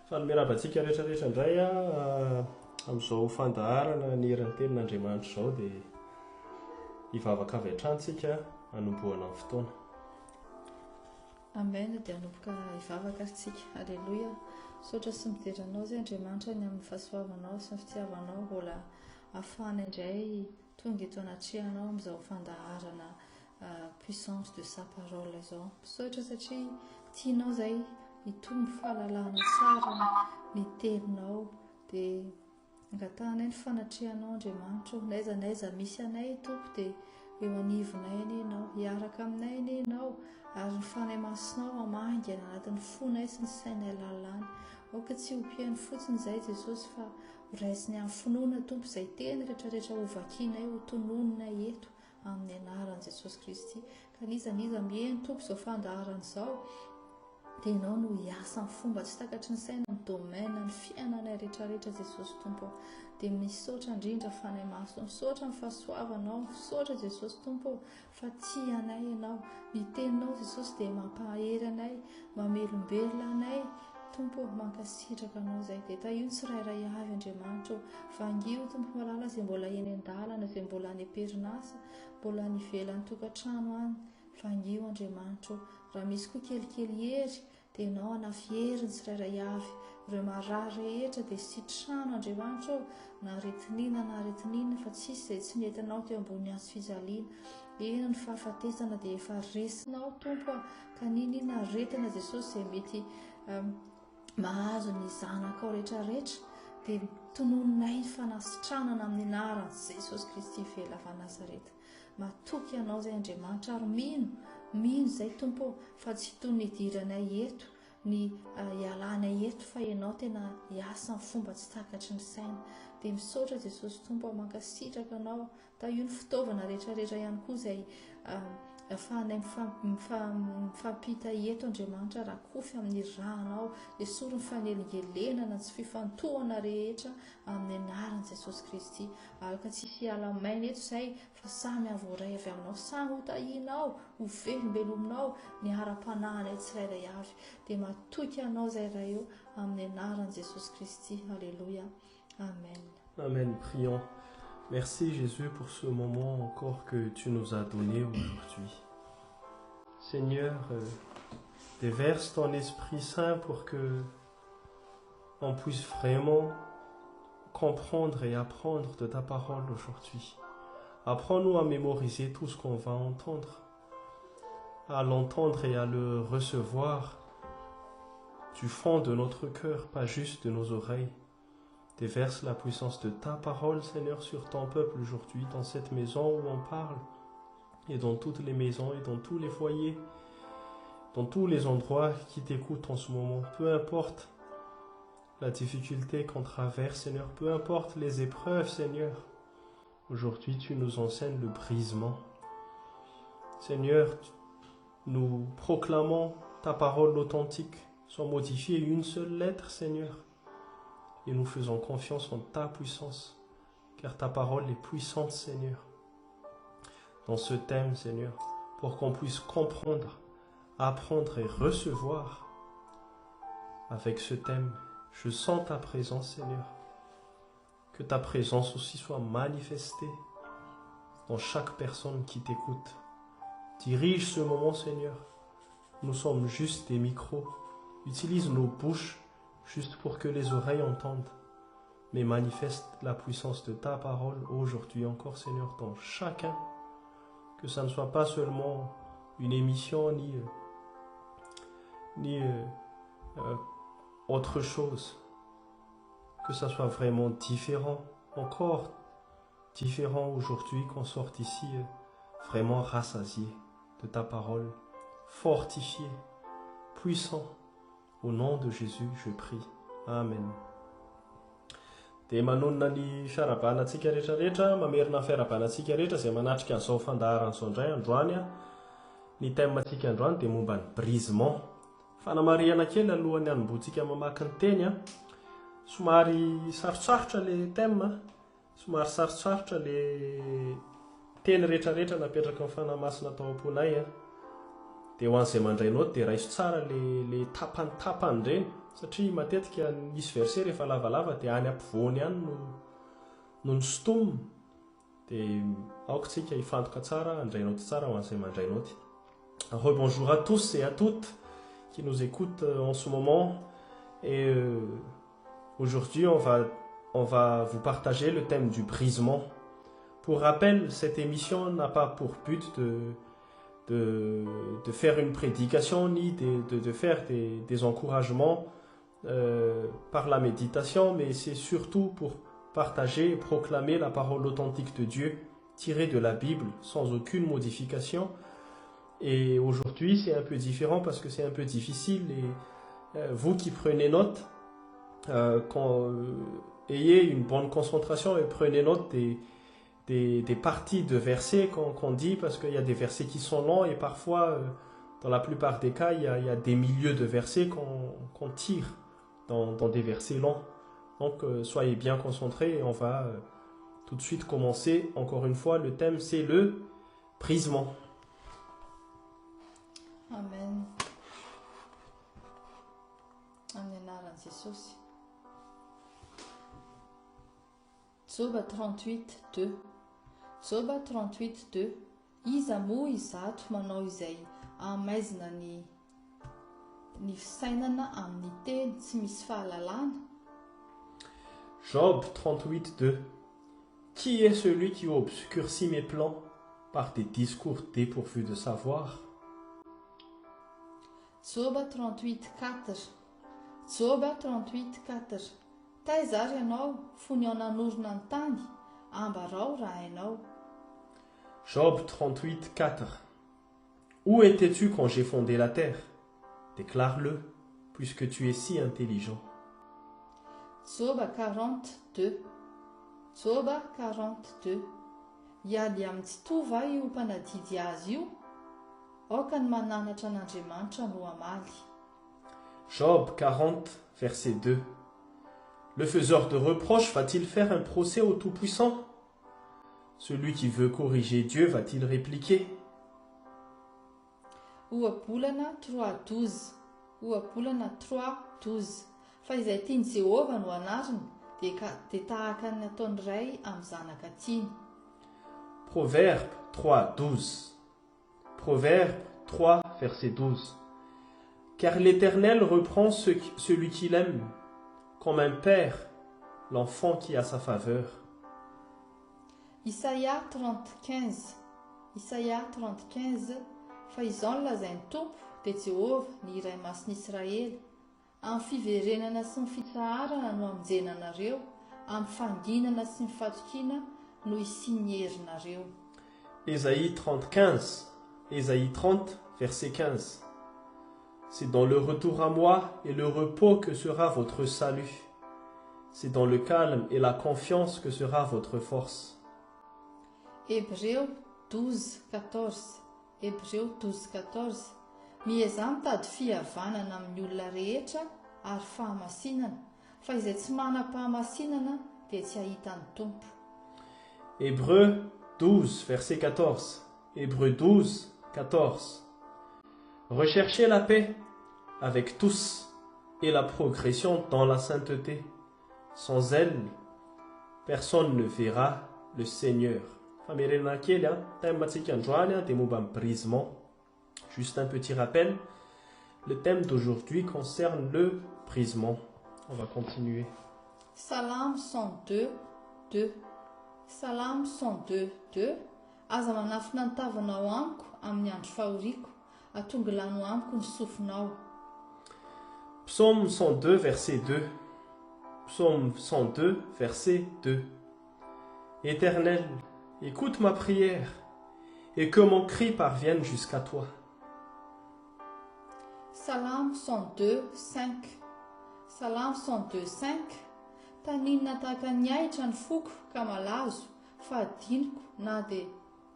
Fanomeravantsika rehetrarehetra indray amin'izao fandaharana ny eran'ny tenin'Andriamanitra izao dia hivavaka avy hatrany hanombohana amin'ny fotoana. Amen. Dia hanomboka hivavaka isika. Alleluia. Saotra sy mijeranao izay Andriamanitra ny amin'ny fahasoavanao sy ny fitiavanao mbola ahafahana indray tonga eto anatrihanao amin'izao fandaharana puissance de sa parole izao. Saotra satria tianao izay hitombo fahalalahana tsara ny teninao dia angatanay ny fanatrehanao Andriamanitra. N'aiza misy anay tompo dia eo anivonay eny ianao, hiaraka aminay eny ianao, ary ny fanahy masonao amangana anatin'ny fonay sy ny sainay lalàny. Aoka tsy hompiany fotsiny izay Jesosy fa horaisiny amin'ny finoana tompo izay teny rehetrarehetra hovakianay, ho tonononay eto amin'ny anaran'i Jesosy Kristy. Ka niza mihaino tompo izao fandaharana izao dia ianao no hiasa amin'ny fomba tsy takatry ny saina ny domaine ny fiainanay rehetrarehetra Jesosy tompo. Dia misaotra indrindra fanahy maso, misaotra amin'ny fahasoavanao, misaotra Jesosy tompo fa tia anay ianao. Ny teninao Jesosy dia mampahery anay, mamelombelona anay tompo, mankasitraka anao izay. Dia tahiony tsirairay avy Andriamanitra, vangio tompo malala izay mbola eny an-dalana, izay mbola any am-perinasa, mbola any ivelan'ny tokantrano any, vangio Andriamanitra. Raha misy koa kelikely hery dia ianao anafieriny tsirairay avy, ireo marary rehetra dia sitrano Andriamanitra, na aretinina fa tsisy izay tsy nentinao teo ambony hazo fijaliana. Eny ny fahafatesana dia efa resinao tompo, ka ninona aretina Jesosy izay mety mahazo ny zanakao rehetrarehetra dia tonononay ny fanasitranana amin'ny anaran'i Jesosy Kristy ivela avy Nazareta. Matoky ianao izay Andriamanitra, ary mino izay tompo fa tsy toy ny idiranay eto, ny hialanay eto, fa ianao tena hiasa amin'ny fomba tsy takatry ny saina. Dia misaotra Jesosy tompo, mankasitraka anao tahiony fitaovana rehetrarehetra ihany koa izay ahafahanay mifampita eto Andriamanitra, raha kofy amin'ny rahanao, esoriny fanelingelenana sy fifantohana rehetra amin'ny anaran'i Jesosy Kristy. Alaka tsisy hiala maina eto izay fa samy avoray avy aminao, samy ho tahinao, ho velombelominao ny ara-panahinay tsirairay avy. Dia matoky anao izay raha eo amin'ny anaran'i Jesosy Kristy. Alléluia. Amen. Amen. Prions. Merci Jésus pour ce moment encore que tu nous as donné aujourd'hui. Seigneur, déverse ton Esprit Saint pour que on puisse vraiment comprendre et apprendre de ta parole aujourd'hui. Apprends-nous à mémoriser tout ce qu'on va entendre, à l'entendre et à le recevoir du fond de notre cœur, pas juste de nos oreilles. Déverse la puissance de ta parole, Seigneur, sur ton peuple aujourd'hui, dans cette maison où on parle, et dans toutes les maisons, et dans tous les foyers, dans tous les endroits qui t'écoutent en ce moment. Peu importe la difficulté qu'on traverse, Seigneur, peu importe les épreuves, Seigneur, aujourd'hui tu nous enseignes le brisement. Seigneur, nous proclamons ta parole authentique, sans modifier une seule lettre, Seigneur. Et nous faisons confiance en ta puissance, car ta parole est puissante, Seigneur. Dans ce thème, Seigneur, pour qu'on puisse comprendre, apprendre et recevoir avec ce thème, je sens ta présence, Seigneur. Que ta présence aussi soit manifestée dans chaque personne qui t'écoute. Dirige ce moment, Seigneur. Nous sommes juste des micros. Utilise nos bouches juste pour que les oreilles entendent, mais manifeste la puissance de ta parole aujourd'hui encore, Seigneur, dans chacun, que ça ne soit pas seulement une émission ni autre chose, que ça soit vraiment différent, encore différent aujourd'hui, qu'on sorte ici vraiment rassasié de ta parole, fortifié, puissant. Au nom de Jésus, je prie. Amen. Dia manonona ny fiarabanantsika rehetrarehetra, mamerina fiarabanantsika rehetra izay manatrika an'izao fandaharan'izao indray androany. Ny thème-ntsika androany dia momba ny brisement. Fanamarihana kely alohan'ny hanomboantsika mamaky ny teny. Somary sarotsarotra le thème, somary sarotsarotra le teny rehetrarehetra napetraka amin'ny fanahy masina tao am-ponay. Dia ho an'izay mandray noty dia raiso tsara le tapany ireny, Satria matetika misy verset rehefa lavalava dia any ampovoany ihany no ny sotomina. Dia aoka tsika hifantoka tsara, handray noty tsara ho an'izay mandray noty. Rebonjour à tous et à toutes qui nous écoutent en ce moment. Et aujourd'hui, on va vous partager le thème du brisement. Pour rappel, cette émission n'a pas pour but de faire une prédication ni de faire des encouragements par la méditation, mais c'est surtout pour partager et proclamer la parole authentique de Dieu tirée de la Bible sans aucune modification. Et aujourd'hui, c'est un peu différent parce que c'est un peu difficile. Et vous qui prenez note, ayez une bonne concentration et prenez note des parties de versets qu'on dit, parce qu'il y a des versets qui sont longs et parfois, dans la plupart des cas, il y a des milieux de versets qu'on tire dans des versets longs. Donc, soyez bien concentrés et on va tout de suite commencer. Encore une fois, le thème, c'est le brisement. Amen. Amin'ny anaran'i Jesosy. Joba 38, 2. Joba 38, 2. Iza moa izato manao izay amaizina ny fisainana amin'ny teny tsy misy fahalalana. Job 38, 2. Qui est celui qui obscurcit mes plans par des discours dépourvus de savoir? Joba 38, 4. Joba 38, 4. Taiza ary ianao fony ao nanorina ny tany, ambarao raha hainao. Job 38, 4. Où étais-tu quand j'ai fondé la terre? Déclare-le, puisque tu es si intelligent. Joba 42. Joba 42. Iady amin'ny tsy tova io mpanadidy azy io, aoka ny mananatra an'Andriamanitra no amaly. Job 40, verset 2. Le faiseur de reproches va-t-il faire un procès au Tout-Puissant? Celui qui veut corriger Dieu va-t-il répliquer? Ohabolana 3:12. Ohabolana 3:12. Fa izay tiany Jehova no anariny, dia tahaka ny ataony ray amin'ny zanaka tiany. Proverbe 3:12. Proverbe 3, verset 12. Car l'Éternel reprend celui qu'il aime, comme un père l'enfant qui a sa faveur. Isaia 30:15. Isaia 30:15. Fa izao no lazainy Tompo dia Jehova ny iray mason'Israely. Amin'ny fiverenana sy ny fitsaharana no hamonjenanareo, amin'ny fanginana sy ny fatokiana no isiany herinareo. Ésaïe 30:15. Ésaïe 30, verset 15. C'est dans le retour à moi et le repos que sera votre salut. C'est dans le calme et la confiance que sera votre force. Hébreu 12:14. Hébreu 12:14. Mieza mitady fihavanana amin'ny olona rehetra ary fahamasinana, fa izay tsy manam-pahamasinana dia tsy ahitany Tompo. Hébreu 12, verset 14. Hébreu 12, 14. Recherchez la paix avec tous et la progression dans la sainteté. Sans elle, personne ne verra le Seigneur. Juste un petit rappel, le thème d'aujourd'hui concerne le brisement. On va continuer. Psalm 102, 2. Psalm 102, 2. Aza manafina ny tavanao amiko amin'ny andro fahoriako, atonga lano amiko ny sofinao. Psaume 102, verset 2. Psaume 102, verset 2. Éternel, écoute ma prière et que mon cri parvienne jusqu'à toi. Psalm 102, 5. Psalm 102, 5. Taninona tahaka ny ahitra ny foko ka malazo, fa adiniko na dia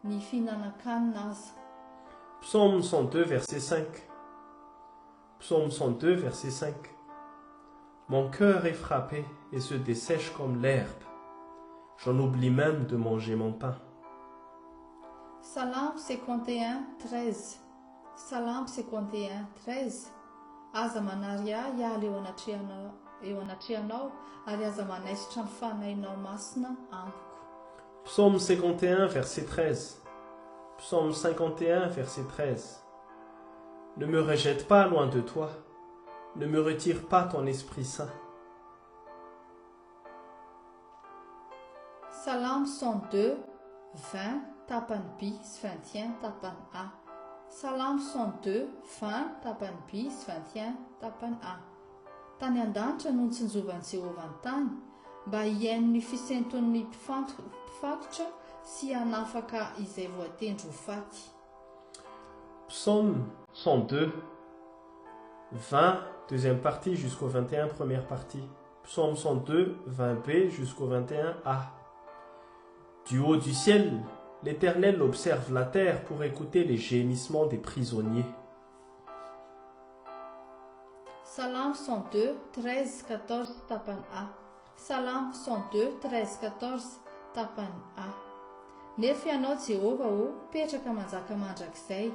ny fihinan-kanina aza. Psaume 102, verset 5. Psaume 102, verset 5. Mon cœur est frappé et se dessèche comme l'herbe. J'en oublie même de manger mon pain. Psalm 51, 13. Psalm 51, 13. aza manary ahy hiala eo anatrehanao ary aza manaisitra ny fanahinao masina ampoko. Psaume 51, verset 13. Psaume 51, verset 13. Ne me rejette pas loin de toi. Ne me retire pas ton Esprit Saint. Psalm 102, 20, tapany B sy 21, tapany A. Psalm 102, 20, tapany B sy 21, tapany A. Tany an-danitra no nitsinjovan'i Jehovah ny tany, mba hiaino ny fisenton'ny mpifatotra sy hanafaka izay voatendry ho faty. Psaume 102, 20, deuxième partie jusqu'au 21, première partie. Psaume 102, 20b jusqu'au 21a. Du haut du ciel, l'Éternel observe la terre pour écouter les gémissements des prisonniers. Psalm 102, 13, 14, tapany A. Psalm 102, 13, 14, tapany A. Nefa ianao Jehova petraka manjaka mandrakizay,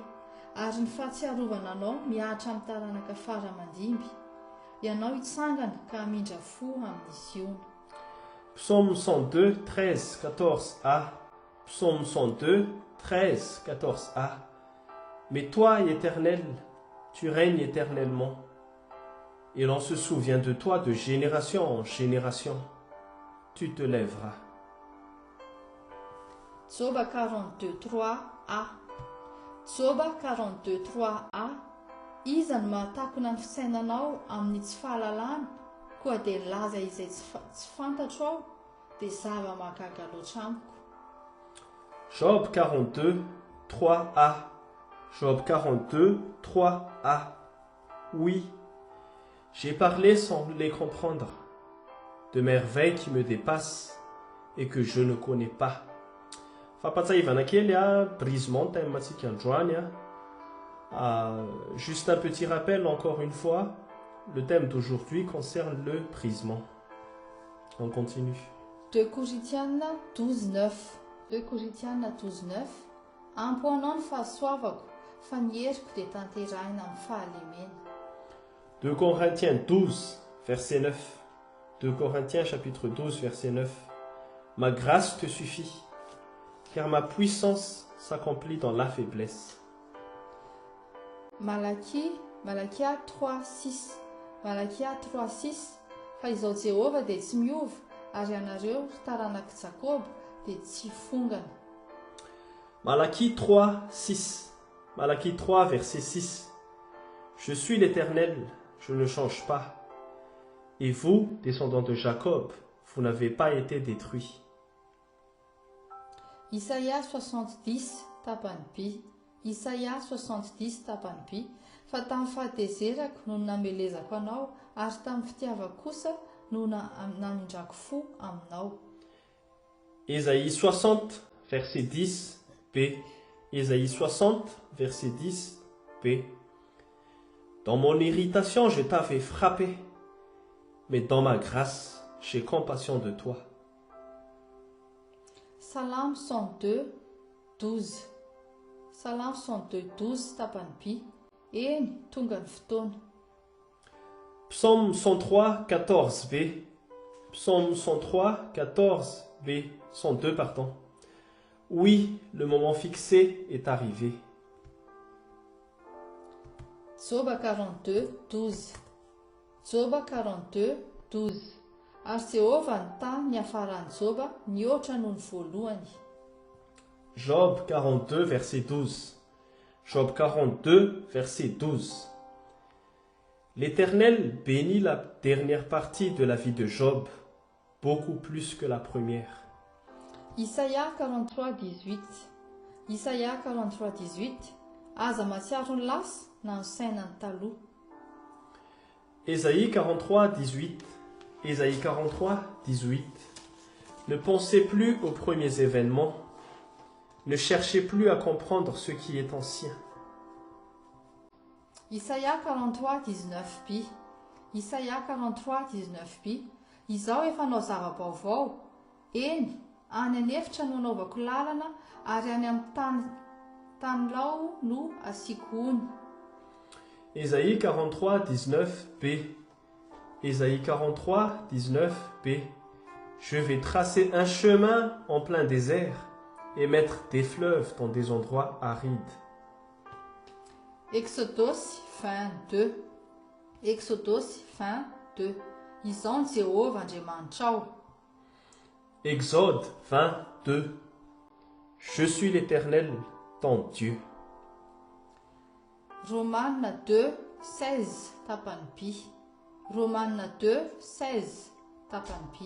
ary ny fahatsiarovana anao miahatra amin'ny taranaka faramandimby. Ianao hitsangana ka hamindra fo amin'ny Ziona. Psaume 102, 13, 14a. Psaume 102, 13, 14a. Mais toi, Éternel, tu règnes éternellement, et l'on se souvient de toi de génération en génération. Tu te lèveras. Job 42, 3a. Job 42, 3a. Iza no mahatakona ny fisainanao amin'ny tsy fahalalana, koa dia laza izay tsy fantatro ao, dia zava-mahagaga loatra amiko. Job 42, 3a. Job 42, 3a. Oui, j'ai parlé sans les comprendre, de merveilles qui me dépassent et que je ne connais pas. Fampatsahivana kely brisement time matsika androany juste un petit rappel encore une fois, le thème d'aujourd'hui concerne le brisement. On continue. 2 Corinthiens 12, 9. 2 Corinthiens 12, 9. Ampoanao ny fahasoavako, fa ny heriko dia tanterahina amin'ny fahalemena. 2 Corinthiens 12, verset 9. 2 Corinthiens chapitre 12, verset 9. Ma grâce te suffit, car ma puissance s'accomplit dans la faiblesse. Malakia 3, 6. Malakia 3, 6. Fa izao Jehova dia tsy miova, ary ianareo taranaka Jakob dia tsy fongana. Malachie 3, 6. Malachie 3, verset 6. Je suis l'Éternel, je ne change pas. Et vous, descendants de Jacob, vous n'avez pas été détruits. Isaïa 70, tapany B. Isaïa 70, tapany B. Fa tamin'ny fahatezerako no namelezako anao, ary tamin'ny fitiavako kosa no namindrako fo aminao. Ésaïe 60, verset 10, B. Ésaïe 60, verset 10, B. Dans mon irritation, je t'avais frappé, mais dans ma grâce, j'ai compassion de toi. Psalm 102, 12. Psalm 102, 12, tapany B. Eny, tonga ny fotoana. Psaume 103, 14b. Psaume 103, 14b. 102, pardon. Oui, le moment fixé est arrivé. Job 42, 12. Job 42, 12. Ary Jehova ny tany ny hafaran'i Joba, nioatra noho ny voalohany. Job 42, verset 12. Job 42, verset 12. L'Éternel bénit la dernière partie de la vie de Job, beaucoup plus que la première. Isaïa 43, 18. Isaïa 43, 18. Aza matsiaro ny lasa na ny sainany taloha. Ésaïe 43, 18. Ésaïe 43, 18. Ne pensez plus aux premiers événements. Ne cherchez plus à comprendre ce qui est ancien. Isaïa 43, 19b. Isaïa 43, 19b. Izao efa nao zava-baovao. Eny, any anefitra no anaovako lalana, ary any amin'ny tany lao no asiako ony. Ésaïe 43, 19b. Ésaïe 43, 19b. Je vais tracer un chemin en plein désert et mettre des fleuves dans des endroits arides. Exodus fin 2. Exodus fin 2. Izany Jehovah Andriamanitra ao. Exode 22. Je suis l'Éternel, ton Dieu. Romanina 2, 16 tapany P. Romanina 2, 16 tapany P.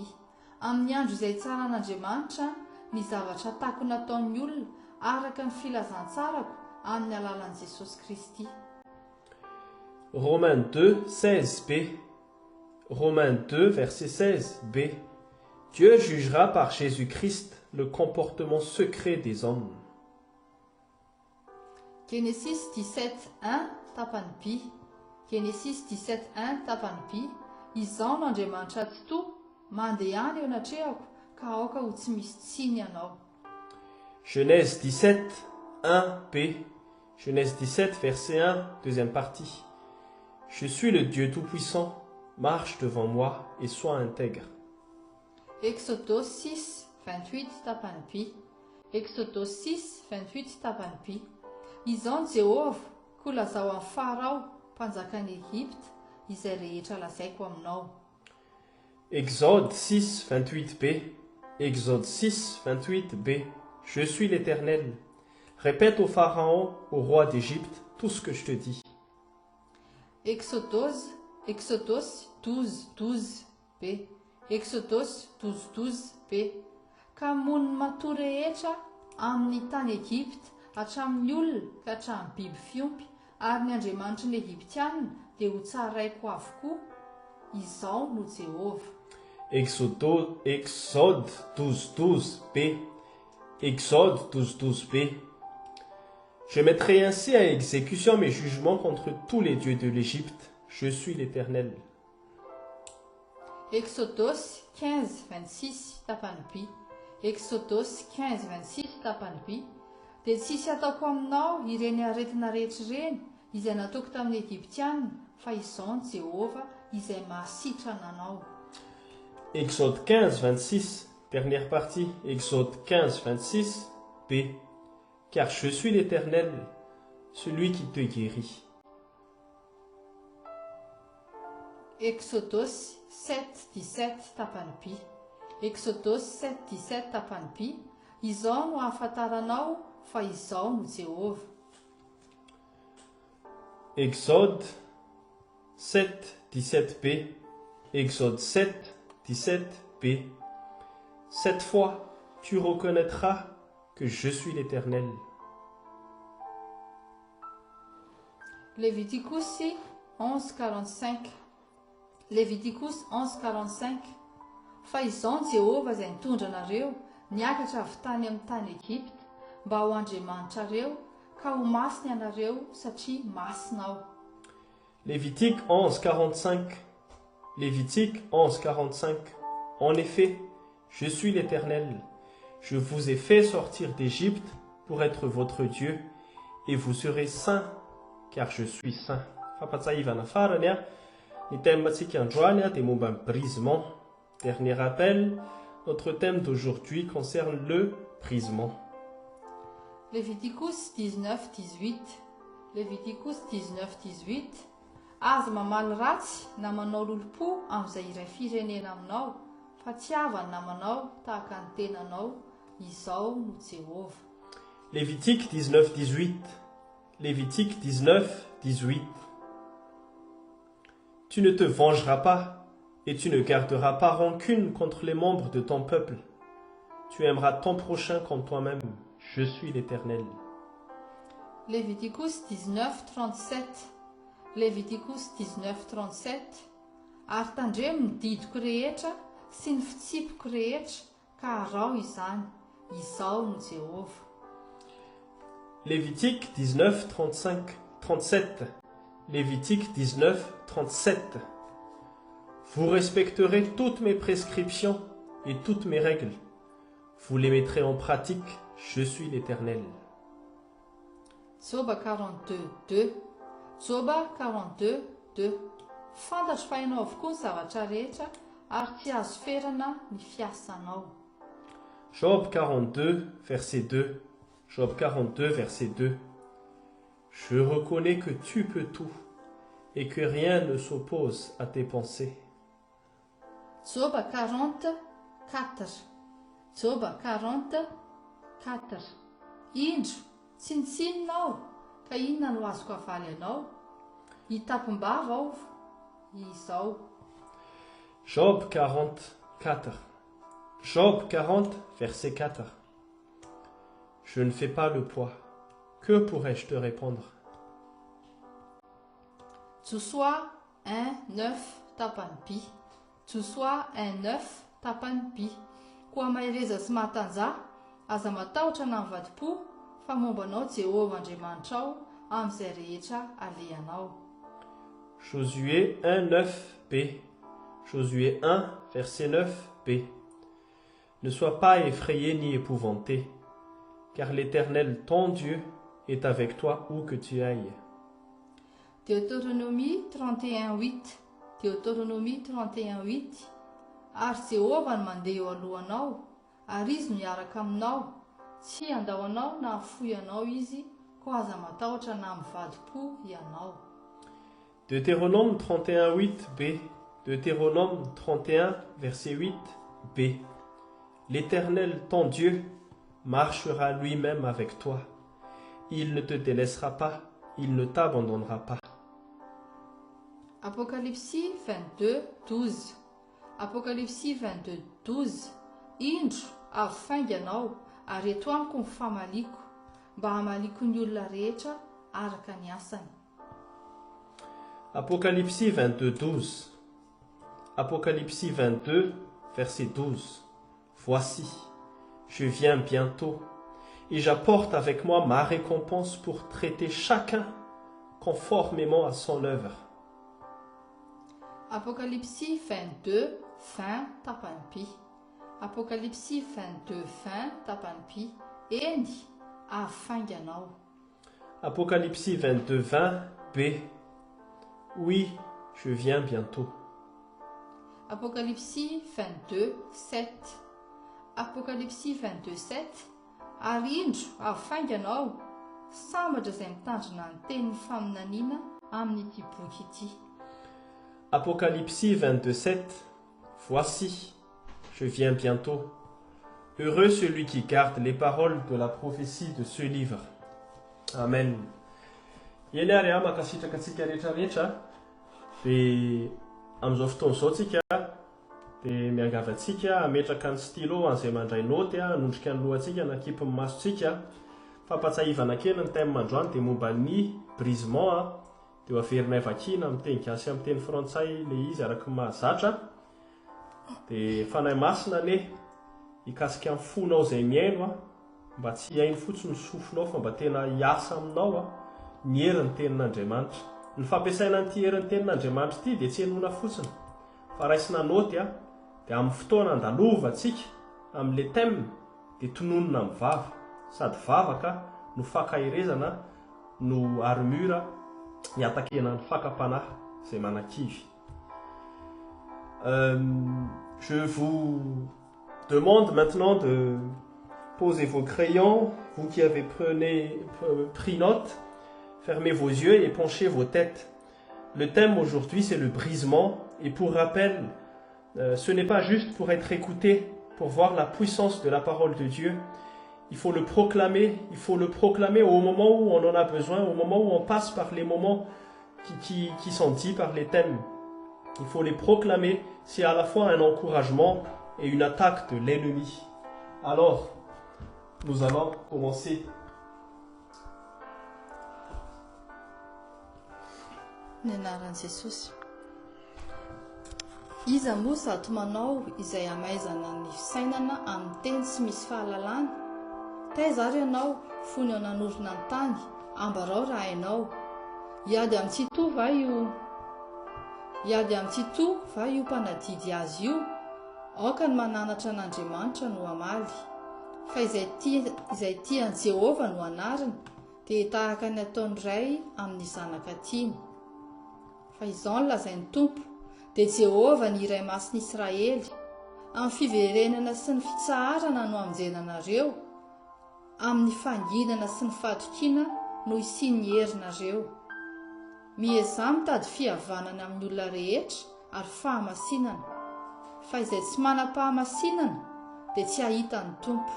Amin'ny andro izay tsara an'Andriamanitra, ny zavatra ataoko nataon'ny olona araka ny filazantsarako amin'ny alalan'i Jesosy Kristy. Romains 2, 16b. Romains 2, verset 16b. Dieu jugera par Jésus-Christ le comportement secret des hommes. Genesis 17, 1 tapany P. Genesis 17, 1 tapany P. Izao no Andriamanitra tsy toa, mandeha any eo anatrehako, ka aoka ho tsy misy tsiny ianao. Genèse 17, 1b. Genèse 17, verset 1, deuxième partie. Je suis le Dieu Tout-Puissant, marche devant moi et sois intègre. Exodus 6, 28 tapany P. Exodus 6, 28 tapany P. Izao ny Jehovah, koa lazao amin'ny Farao, mpanjakan'i Egypte, izay rehetra lazaiko aminao. Exode 6, 28b. Exode 6, 28b. Je suis l'Éternel. Répète au Pharaon, au roi d'Égypte, tout ce que je te dis. Exodus 12, 12b. Exodus 12, 12b. Ka moniny matoa rehetra amin'ny tany Egypte, hatramin'ny olona ka hatramin'ny biby fiompy, ary ny Andriamanitra ny Egyptianina dia ho tsaraiko avokoa. Izao no Jehovah. Exode 12, 12b. Exode 12, 12b. Je mettrai ainsi à exécution mes jugements contre tous les dieux de l'Égypte. Je suis l'Éternel. Exodus 15, 26 tapany P. Exodus 15, 26 tapany P. Dia tsisy ataoko aminao ireny aretina rehetra ireny izay nataoko tamin'ny Egyptianina, fa izao ny Jehovah izay mahasitrana anao. Exode 15, 26, dernière partie. Exode 15, 26, b. Car je suis l'Éternel, celui qui te guérit. Exodus 7, 17 tapany P. Exodus 7, 17 tapany P. Izao no ahafantaranao fa izao no Jehovah. Exode 7, 17b. Exode 7, 17b. Cette fois, tu reconnaîtras que je suis l'Éternel. Leviticus 11, 45. Leviticus 11, 45. Fa izao ny Jehovah izay nitondra anareo niakatra avy tany amin'ny tany Egypte mba ho Andriamanitra areo, ka ho masina ianareo satria masina aho. Lévitique 11, 45. Lévitique 11, 45. En effet, je suis l'Éternel. Je vous ai fait sortir d'Égypte pour être votre Dieu, et vous serez saints, car je suis saint. Fampatsahivana farany a, ny thème-tsika androany dia momba ny brisement. Dernier rappel, notre thème d'aujourd'hui concerne le brisement. Leviticus 19, 18. Leviticus 19, 18. Aza mamaly ratsy na manao lolo-po amin'izay iray firenena aminao, fa tsy avany namanao tahaka ny tenanao. Izao no Jehovah. Lévitique 19, 18. Lévitique 19, 18. Tu ne te vengeras pas, et tu ne garderas pas rancune contre les membres de ton peuple. Tu aimeras ton prochain comme toi-même. Je suis l'Éternel. Leviticus 19, 37. Leviticus 19, 37. Ary tandremo ny didiko rehetra sy ny fitsipiko rehetra, ka arao izany. Izao no Jehovah. Lévitique 19, 35, 37. Lévitique 19, 37. Vous respecterez toutes mes prescriptions et toutes mes règles. Vous les mettrez en pratique. Je suis l'Éternel. Job 42, 2. Joba 42, 2. Fantatro fa hainao avokoa ny zavatra rehetra ary tsy azo ferana ny fiasanao. Job 42, verset 2. Job 42, verset 2. Je reconnais que tu peux tout et que rien ne s'oppose à tes pensées. Joba 44. Joba 44. Indro, tsinotsininao, ka inona no azoko havaly anao? Hitapim-bava aho izao. Job 44. Job 40, verset 4. Je ne fais pas le poids. Que pourrais-je te répondre? Joshua 1, 9 tapany P. Joshua 1, 9 tapany P. Koa mahereza sy mahatanjah, aza matahotra na mivadi-po, fa mombanao Jehovah Andriamanitra ao amin'izay rehetra alehanao. Josué 1, 9b. Josué 1, verset 9b. Ne sois pas effrayé ni épouvanté, car l'Éternel, ton Dieu, est avec toi où que tu ailles. Deutéronomie 31, 8. Deutéronomie 31, 8. Ary Jehovah no mandeha eo alohanao, ary izy no miaraka aminao, tsy andao anao na hafoy anao izy, ko aza matahotra na mivadi-po ianao. Deutéronome 31, 8b. Deutéronome 31, verset 8b. L'Éternel, ton Dieu, marchera lui-même avec toi. Il ne te délaissera pas, il ne t'abandonnera pas. Apocalypse 22, 12. Apocalypse 22, 12. Indro, avy fainga anao, ary eto amiko ny famaliko, mba hamaliko ny olona rehetra araka ny asany. Apocalypse 22, 12. Apocalypse 22, verset 12. Voici, je viens bientôt, et j'apporte avec moi ma récompense pour traiter chacun conformément à son œuvre. Apocalypse 22, fin tapany P. Apocalypse 22, fin tapany P. Eny, avy fainga anao. Apocalypse 22, 20b. Oui, je viens bientôt. Apocalypse 22, 7. Apocalypse 22, 7. Ary indro, avy fainga anao, sambatra izay mitandrina ny tenin'ny faminaniana amin'ity boky ity. Apocalypse 22, 7. Voici, je viens bientôt. Heureux celui qui garde les paroles de la prophétie de ce livre. Amen. Eny ary makasitraka antsika rehetrarehetra dia amin'izao fotoana izao tsika dia miangavantsika ametraka ny stylo an'izay mandray noty anondrika ny lohantsika na kipy ny masontsika. Fampatsahivana kely ny thème androany dia momba ny brisement dia averinay vakina amin'ny teny gasy amin'ny teny frantsay ilay izy araka ny mahazatra. Dia fanahy masina ane hikasika amin'ny fonao izay miaino mba tsy hiaino fotsiny ny sofinao fa mba tena hiasa aminao ny herin'ny tenin'Andriamanitra. Ny fampiasaina an'ity herin'ny tenin'Andriamanitra ity dia tsy henoina fotsiny fa raisina noty dia amin'ny fotoana andalovantsika amin'ilay thème dia tononona amin'ny vava, sady vavaka no fankahirezana no armura hiatakena ny fakapanahy izay manakivy. Je vous demande maintenant de poser vos crayons, vous qui avez pris note, fermez vos yeux et penchez vos têtes. Le thème aujourd'hui c'est le brisement et pour rappel, ce n'est pas juste pour être écouté, pour voir la puissance de la parole de Dieu. Il faut le proclamer au moment où on en a besoin, au moment où on passe par les moments qui sont dits par les thèmes. Il faut les proclamer, c'est à la fois un encouragement et une attaque de l'ennemi. Alors, nous allons commencer. Ny anaran'i Jesosy. Iza moa zato manao izay amaizana ny fisainana amin'ny teny tsy misy fahalalana. Taiza ary ianao fony ao nanorina ny tany, ambarao raha hainao. Hiady amin'ity to va io mpanadidy azy io, aoka ny mananatra an'Andriamanitra no amaly. Fa izay tian'i Jehovah no anariny, dia tahaka ny ataony iray amin'ny zanaka tiany. Fa izao no lazain'ny tompo dia Jehova ny iray masiny Israely, amin'ny fiverenana sy ny fitsaharana no amonjenanareo, amin'ny fanginana sy ny fahatokiana no isiany herinareo. Miezah mitady fihavanana amin'ny olona rehetra ary fahamasinana, fa izay tsy manam-pahamasinana dia tsy ahita ny tompo.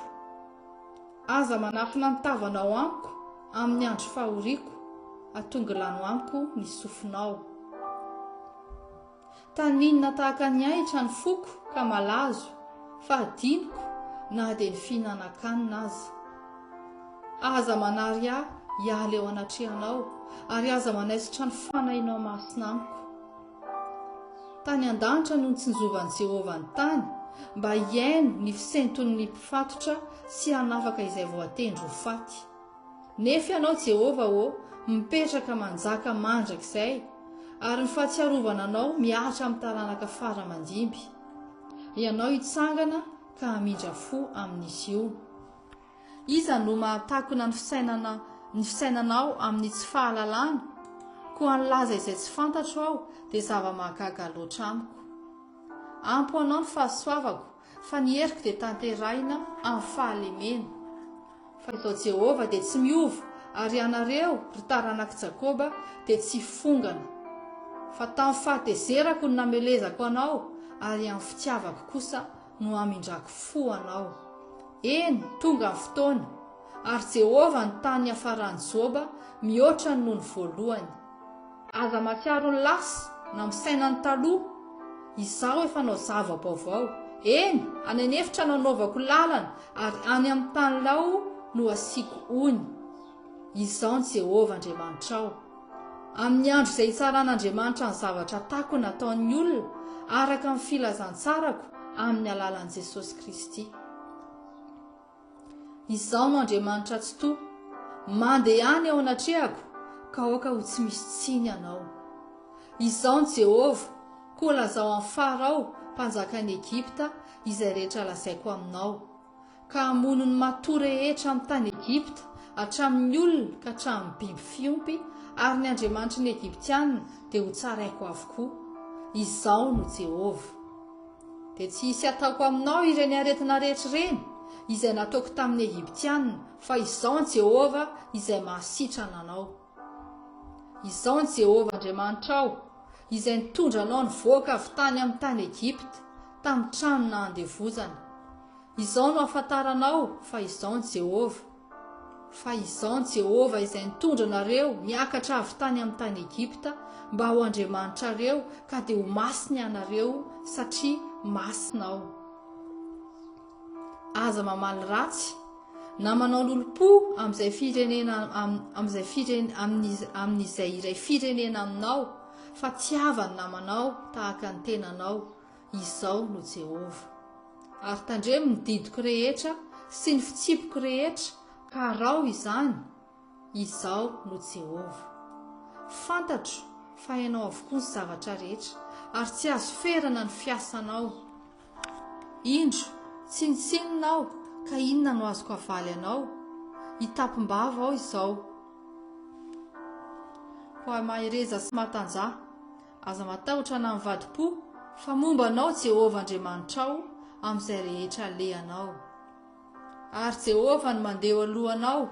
Aza manafina ny tavanao amiko amin'ny andro fahoriako, atongelano amiko ny sofinao. Taninona tahaka ny ahitra ny foko ka malazo, fa adiniko na dia ny fihinan-kanina aza. Aza manary ahy hiala eo anatrehanao, ary aza manaisotra ny fanahinao masina amiko. Tany an-danitra no nitsinjovan'i Jehova ny tany, mba hiaino ny fisenton'ny mpifatotra sy hanafaka izay voatendry ho faty. Nefa ianao Jehova mipetraka manjaka mandrakizay, ary ny fahatsiarovana anao miahatra amin'ny taranaka faramandimby. Ianao hitsangana ka hamindra fo amin'izy io. Iza no mahatakona ny fisainanao amin'ny tsy fahalalana, koa nilaza izay tsy fantatro aho dia zava-mahagaga loatra amiko. Ampo anao ny fahasoavako, fa ny heriko dia tanterahina amin'ny fahalemena. Fa izao Jehova dia tsy miova, ary ianareo ry taranak'i Jakoba dia tsy fongana. Fa tamin'ny fahatezerako no namelezako anao, ary amin'ny fitiavako kosa no hamindrako fo anao. Eny, tonga ny fotoana, ary Jehova ny tany hafaran'i Joba mihoatra noho ny voalohany. Aza matsiaro ny lasa na misaina ny taloha, izaho efa nao zava-baovao. Eny, any anefitra nanaovako lalana, ary any amin'ny tany lao no asiako ony. Izao ny Jehova Andriamanitrao. Amin'ny andro izay hitsaran'Andriamanitra ny zavatra atako nataon'ny olona, araka amin'ny filazantsarako amin'ny alalan'i Jesosy Kristy. Izao no Andriamanitra tsy toa, mandeha any ao anatrehako, ka aoka ho tsy misy tsiny ianao. Izao ny Jehova, koa lazao amin'ny Farao, mpanjakan'i Egipta, izay rehetra lazaiko aminao, ka hamono ny matoa rehetra amin'ny tany Egipta, hatramin'ny olona ka hatramin'ny biby fiompy, ary ny Andriamanitra ny Egiptianina dia ho tsaraiko avokoa. Izao no Jehova. Dia tsy hisy ataoko aminao ireny aretina rehetra ireny izay nataoko tamin'ny Egiptianina, fa izao ny Jehova izay mahasitrana anao. Izao ny Jehova Andriamanitrao, izay nitondra anao nivoaka avy tany amin'ny tany Egipta, tamin'ny tranona handevozana. Izao no ahafantaranao fa izao ny Jehova. Fa izao ny Jehova izay nitondra anareo niakatra avy tany amin'ny tany Egipta, mba ho Andriamanitrareo ka dia ho masina ianareo satria masina aho. Aza mamaly ratsy na manao lolo-po amin'izay iray firenena aminao, fa tiavany namanao tahaka ny tenanao. Izao no Jehova. Ary tandremo ny didiko rehetra sy ny fitsipiko rehetra, ka rao izany. Izao no Jehova. Fantatro fa hainao avokoa ny zavatra rehetra, ary tsy azo ferana ny fiasanao. Indro tsy nitsinonao, ka inona no azoko havaly anao? Hitapim-bava aho izao. Ho mahereza sy matanjah, aza matahotra na mivadi-po, fa momba anao Jehova Andriamanitrao amin'izay rehetra alehanao. Ary Jehova no mandeha alohanao,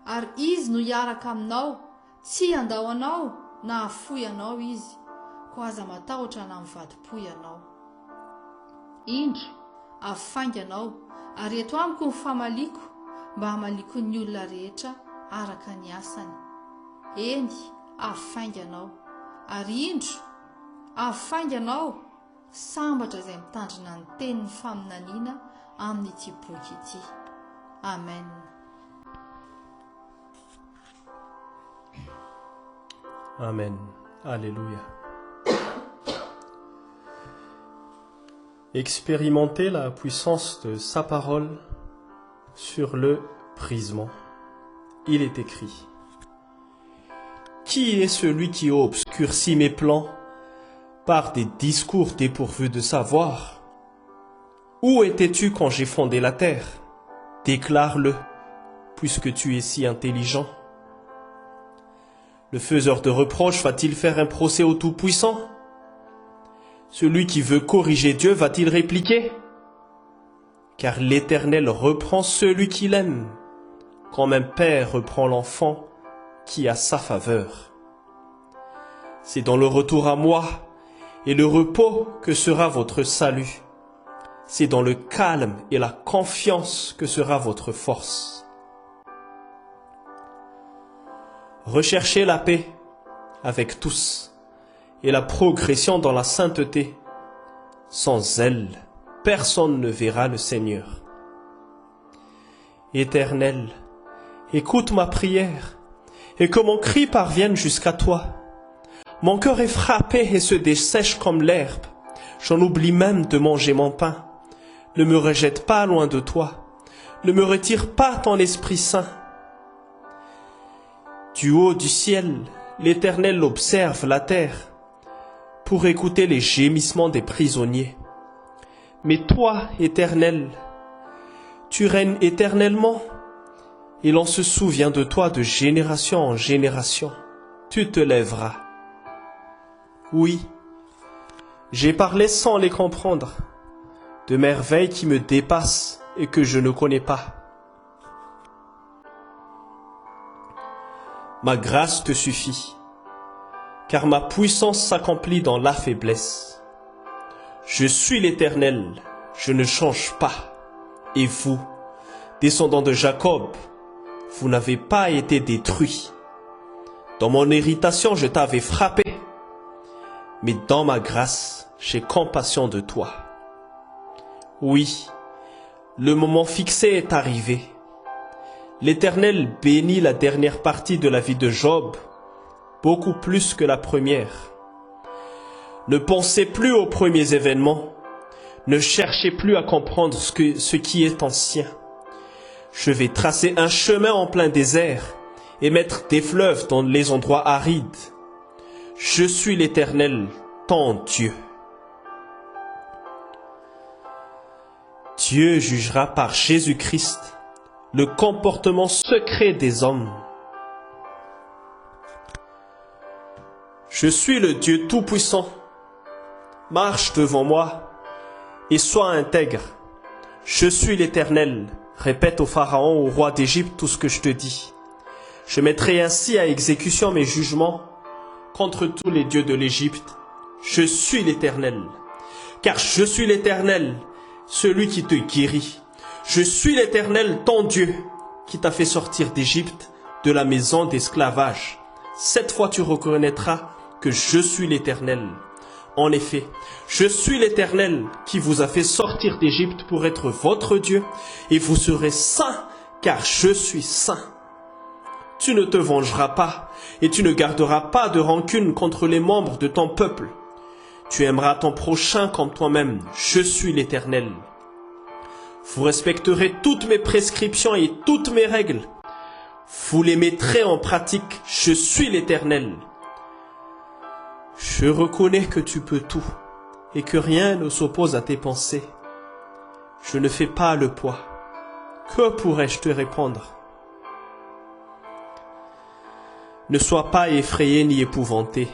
ary izy no hiaraka aminao, tsy handao anao na hafoy anao izy, ko aza matahotra na mivadi-po ianao. Indro afainga anao, ary eto amiko ny famaliko, mba hamaliko ny olona rehetra araka ny asany. Eny, afainga anao, ary indro afainga anao, sambatra izay mitandrina ny tenin'ny faminaniana amin'ity boky ity. Amen. Amen. Alléluia. Expérimentez la puissance de sa parole sur le brisement. Il est écrit: Qui est celui qui obscurcit mes plans par des discours dépourvus de savoir? Où étais-tu quand j'ai fondé la terre? Déclare-le, puisque tu es si intelligent. Le faiseur de reproches va-t-il faire un procès au Tout-Puissant? Celui qui veut corriger Dieu va-t-il répliquer? Car l'Éternel reprend celui qu'il aime, comme un père reprend l'enfant qui a sa faveur. C'est dans le retour à moi et le repos que sera votre salut. C'est dans le calme et la confiance que sera votre force. Recherchez la paix avec tous et la progression dans la sainteté. Sans elle, personne ne verra le Seigneur. Éternel, écoute ma prière et que mon cri parvienne jusqu'à toi. Mon cœur est frappé et se dessèche comme l'herbe. J'en oublie même de manger mon pain. Ne me rejette pas loin de toi. Ne me retire pas ton Esprit Saint. Du haut du ciel, l'Éternel observe la terre pour écouter les gémissements des prisonniers. Mais toi, Éternel, tu règnes éternellement et l'on se souvient de toi de génération en génération. Tu te lèveras. Oui, j'ai parlé sans les comprendre, de merveilles qui me dépassent et que je ne connais pas. Ma grâce te suffit, car ma puissance s'accomplit dans la faiblesse. Je suis l'Éternel, je ne change pas. Et vous, descendants de Jacob, vous n'avez pas été détruits. Dans mon irritation, je t'avais frappé, mais dans ma grâce, j'ai compassion de toi. Oui, le moment fixé est arrivé. L'Éternel bénit la dernière partie de la vie de Job, beaucoup plus que la première. Ne pensez plus aux premiers événements, ne cherchez plus à comprendre ce qui est ancien. Je vais tracer un chemin en plein désert et mettre des fleuves dans les endroits arides. Je suis l'Éternel, ton Dieu. Dieu jugera par Jésus-Christ le comportement secret des hommes. Je suis le Dieu Tout-Puissant. Marche devant moi et sois intègre. Je suis l'Éternel. Répète au Pharaon, au roi d'Égypte, tout ce que je te dis. Je mettrai ainsi à exécution mes jugements contre tous les dieux de l'Égypte. Je suis l'Éternel. Car je suis l'Éternel, celui qui te guérit. Je suis l'Éternel, ton Dieu, qui t'a fait sortir d'Égypte, de la maison d'esclavage. Cette fois tu reconnaîtras que je suis l'Éternel. En effet, je suis l'Éternel qui vous a fait sortir d'Égypte pour être votre Dieu, et vous serez saints, car je suis saint. Tu ne te vengeras pas, et tu ne garderas pas de rancune contre les membres de ton peuple. Tu aimeras ton prochain comme toi-même. Je suis l'Éternel. Vous respecterez toutes mes prescriptions et toutes mes règles. Vous les mettrez en pratique. Je suis l'Éternel. Je reconnais que tu peux tout et que rien ne s'oppose à tes pensées. Je ne fais pas le poids. Que pourrais-je te répondre? Ne sois pas effrayé ni épouvanté,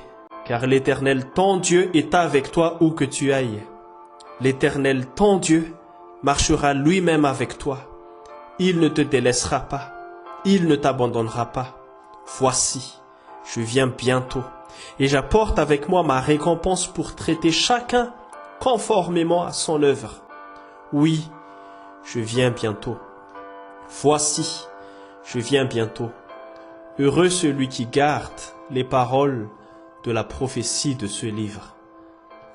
car l'Éternel ton Dieu est avec toi où que tu ailles. L'Éternel ton Dieu marchera lui-même avec toi. Il ne te délaissera pas, il ne t'abandonnera pas. Voici, je viens bientôt, et j'apporte avec moi ma récompense pour traiter chacun conformément à son œuvre. Oui, je viens bientôt. Voici, je viens bientôt. Heureux celui qui garde les paroles de la prophétie de ce livre.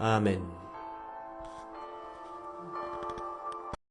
Amen.